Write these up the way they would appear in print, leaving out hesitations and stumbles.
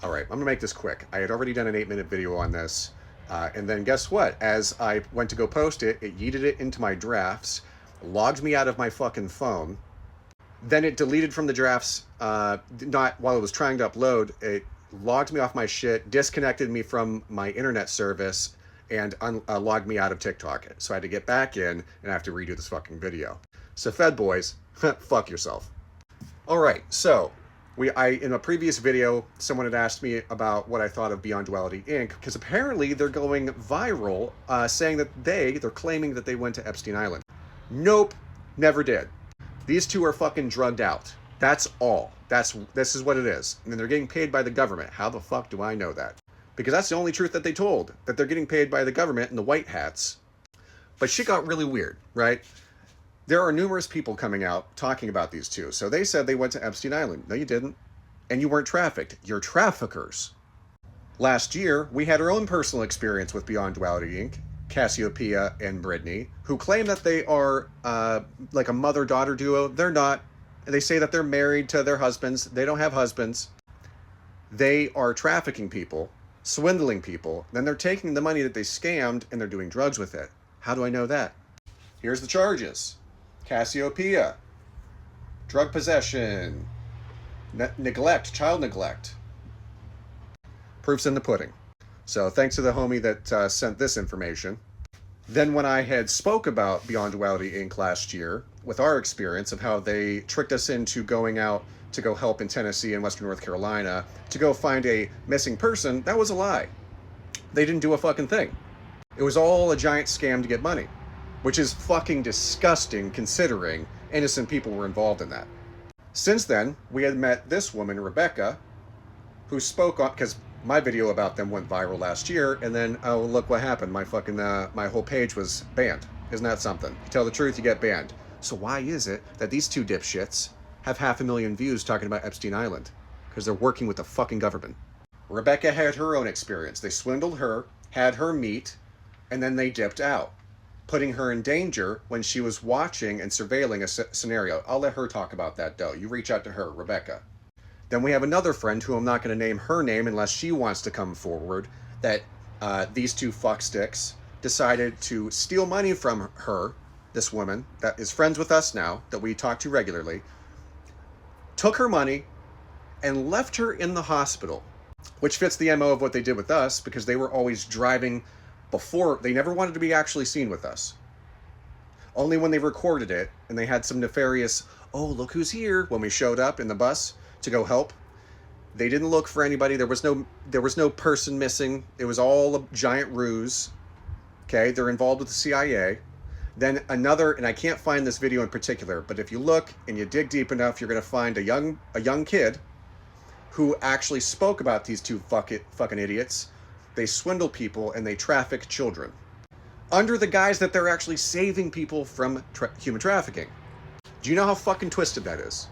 All right, I'm gonna make this quick. I had already done an 8-minute video on this, and then guess what? As I went to go post it, it yeeted it into my drafts, logged me out of my fucking phone. Then it deleted from the drafts, not while it was trying to upload. It logged me off my shit, disconnected me from my internet service, and logged me out of TikTok. So I had to get back in and I have to redo this fucking video. So Fed boys, fuck yourself. All right, so in a previous video, someone had asked me about what I thought of Beyond Duality Inc. because apparently they're going viral, saying that they're claiming that they went to Epstein Island. Nope, never did. These two are fucking drugged out. That's all. This is what it is. And then they're getting paid by the government. How the fuck do I know that? Because that's the only truth that they told, that they're getting paid by the government and the white hats. But shit got really weird, right? There are numerous people coming out talking about these two. So they said they went to Epstein Island. No, you didn't. And you weren't trafficked. You're traffickers. Last year, we had our own personal experience with Beyond Duality Inc., Cassiopeia and Brittany, who claim that they are like a mother-daughter duo. They're not. They say that they're married to their husbands. They don't have husbands. They are trafficking people, swindling people. Then they're taking the money that they scammed and they're doing drugs with it. How do I know that? Here's the charges. Cassiopeia, drug possession, neglect, child neglect. Proof's in the pudding. So thanks to the homie that sent this information. Then when I had spoke about Beyond Duality Inc. last year, with our experience of how they tricked us into going out to go help in Tennessee and Western North Carolina to go find a missing person, that was a lie. They didn't do a fucking thing. It was all a giant scam to get money, which is fucking disgusting considering innocent people were involved in that. Since then, we had met this woman, Rebecca, who spoke on, because my video about them went viral last year, and then, oh, look what happened. My fucking, my whole page was banned. Isn't that something? You tell the truth, you get banned. So why is it that these two dipshits have 500,000 views talking about Epstein Island? Because they're working with the fucking government. Rebecca had her own experience. They swindled her, had her meet, and then they dipped out, putting her in danger when she was watching and surveilling a scenario. I'll let her talk about that, though. You reach out to her, Rebecca. Then we have another friend who I'm not going to name her name unless she wants to come forward, that these two fucksticks decided to steal money from her, this woman that is friends with us now, that we talk to regularly, took her money and left her in the hospital, which fits the MO of what they did with us, because they were always driving before. They never wanted to be actually seen with us. Only when they recorded it and they had some nefarious, oh, look who's here, when we showed up in the bus to go help. They didn't look for anybody. There was no person missing. It was all a giant ruse. Okay, they're involved with the CIA. Then another, and I can't find this video in particular, but if you look and you dig deep enough, you're going to find a young kid who actually spoke about these two fucking idiots. They swindle people and they traffic children under the guise that they're actually saving people from human trafficking. Do you know how fucking twisted that is?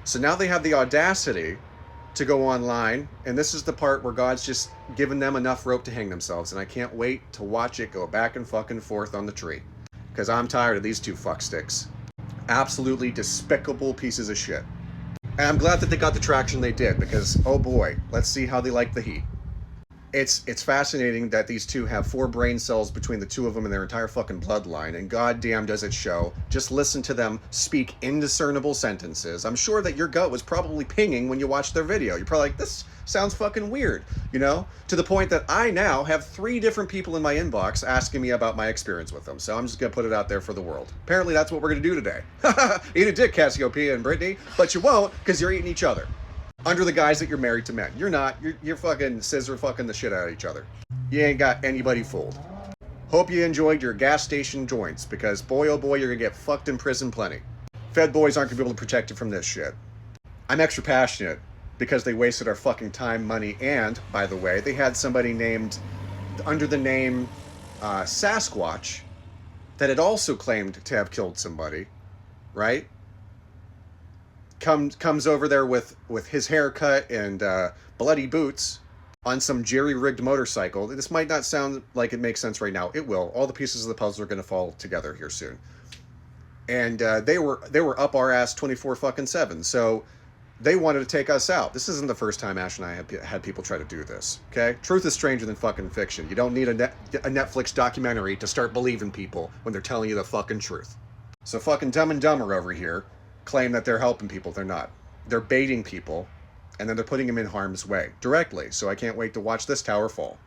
So now they have the audacity to go online, and this is the part where God's just given them enough rope to hang themselves, and I can't wait to watch it go back and fucking forth on the tree. Because I'm tired of these two fucksticks. Absolutely despicable pieces of shit. And I'm glad that they got the traction they did, because, oh boy, let's see how they like the heat. It's fascinating that these two have 4 brain cells between the two of them in their entire fucking bloodline, and goddamn does it show. Just listen to them speak indiscernible sentences. I'm sure that your gut was probably pinging when you watched their video. You're probably like, this sounds fucking weird, you know? To the point that I now have 3 different people in my inbox asking me about my experience with them, so I'm just gonna put it out there for the world. Apparently that's what we're gonna do today. Eat a dick, Cassiopeia and Brittany, but you won't, because you're eating each other. Under the guise that you're married to men. You're not. You're fucking scissor fucking the shit out of each other. You ain't got anybody fooled. Hope you enjoyed your gas station joints, because boy oh boy, you're gonna get fucked in prison plenty. Fed boys aren't gonna be able to protect you from this shit. I'm extra passionate because they wasted our fucking time, money, and, by the way, they had somebody named, under the name Sasquatch, that had also claimed to have killed somebody, right? Comes over there with his haircut and bloody boots on some jerry-rigged motorcycle. This might not sound like it makes sense right now. It will. All the pieces of the puzzle are going to fall together here soon. And they were up our ass 24 fucking 7. So They wanted to take us out. This isn't the first time Ash and I have had people try to do this, okay? Truth is stranger than fucking fiction. You don't need a Netflix documentary to start believing people when they're telling you the fucking truth. So fucking Dumb and Dumber over here claim that they're helping people. They're not. They're baiting people, and then they're putting them in harm's way directly. So I can't wait to watch this tower fall.